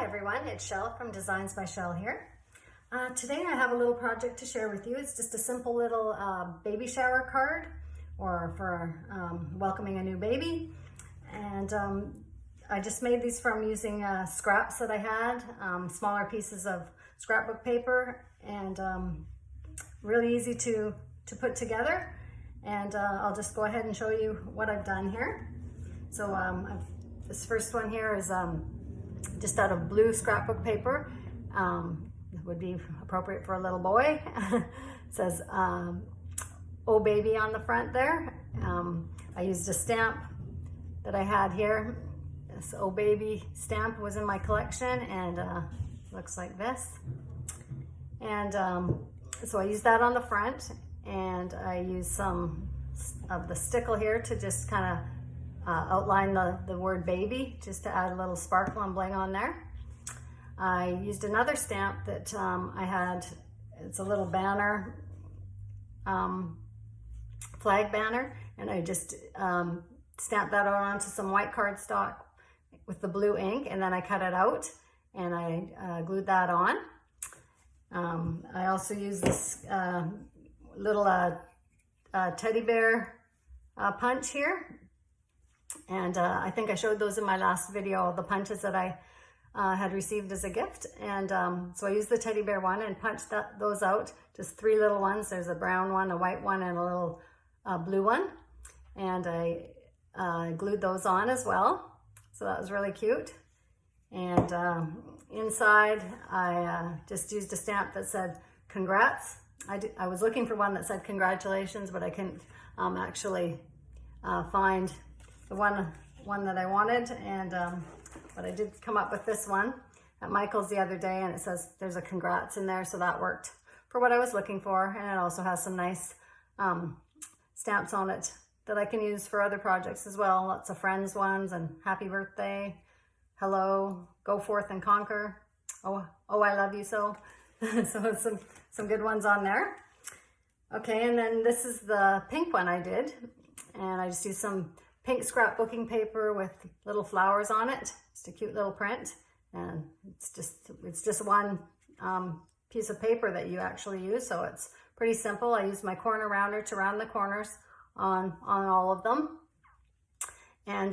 Hi everyone, it's Shell from Designs by Shell here. Today I have a little project to share with you. It's just a simple little baby shower card or for welcoming a new baby. And I just made these from using scraps that I had, smaller pieces of scrapbook paper, and really easy to put together. And I'll just go ahead and show you what I've done here. So this first one here is just out of blue scrapbook paper. It would be appropriate for a little boy. It says, "Oh baby" on the front there. I used a stamp that I had here. This "Oh baby" stamp was in my collection, and looks like this. And so I used that on the front, and I used some of the stickle here to just kind of outline the word baby, just to add a little sparkle and bling on there. I used another stamp that I had. It's a little banner, flag banner, and I just stamped that onto some white cardstock with the blue ink, and then I cut it out and I glued that on. I also used this little teddy bear punch here. And I think I showed those in my last video, the punches that I had received as a gift. And so I used the teddy bear one and punched those out, just 3 little ones. There's a brown one, a white one, and a little blue one. And I glued those on as well. So that was really cute. And inside, I just used a stamp that said, "Congrats." I was looking for one that said "Congratulations," but I couldn't actually find the one that I wanted, and but I did come up with this one at Michael's the other day, and it says there's a "Congrats" in there, so that worked for what I was looking for. And it also has some nice stamps on it that I can use for other projects as well. Lots of friends ones, and happy birthday, hello, go forth and conquer, oh I love you so. So some good ones on there. Okay, and then this is the pink one I did, and I just used some pink scrapbooking paper with little flowers on it. Just a cute little print, and it's just one piece of paper that you actually use, so it's pretty simple. I used my corner rounder to round the corners on all of them, and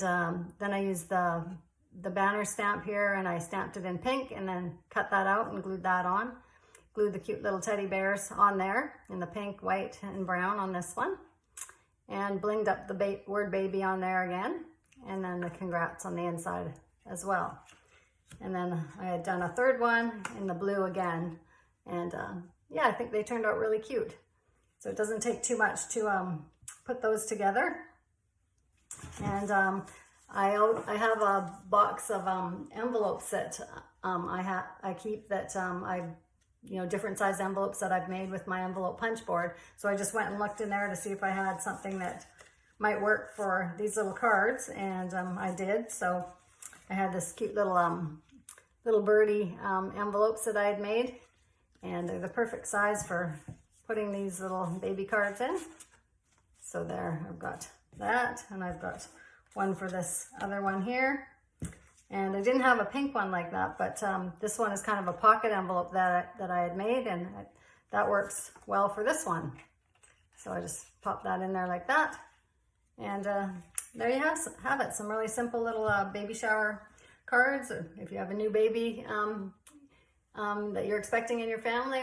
then I used the banner stamp here, and I stamped it in pink, and then cut that out and glued that on. Glued the cute little teddy bears on there in the pink, white, and brown on this one, and blinged up the word "baby" on there again, and then the "Congrats" on the inside as well. And then I had done a third one in the blue again, and yeah, I think they turned out really cute. So it doesn't take too much to put those together. And I have a box of envelopes that I keep, that different size envelopes that I've made with my envelope punch board. So I just went and looked in there to see if I had something that might work for these little cards, and I did. So I had this cute little birdie envelopes that I had made, and they're the perfect size for putting these little baby cards in. So there, I've got that, and I've got one for this other one here. And I didn't have a pink one like that, but this one is kind of a pocket envelope that I had made, and that works well for this one. So I just pop that in there like that. And there you have it, some really simple little baby shower cards. If you have a new baby that you're expecting in your family,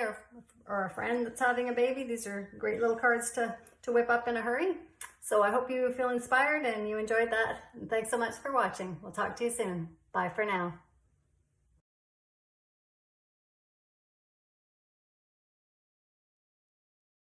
or a friend that's having a baby, these are great little cards to whip up in a hurry. So I hope you feel inspired and you enjoyed that. And thanks so much for watching. We'll talk to you soon. Bye for now.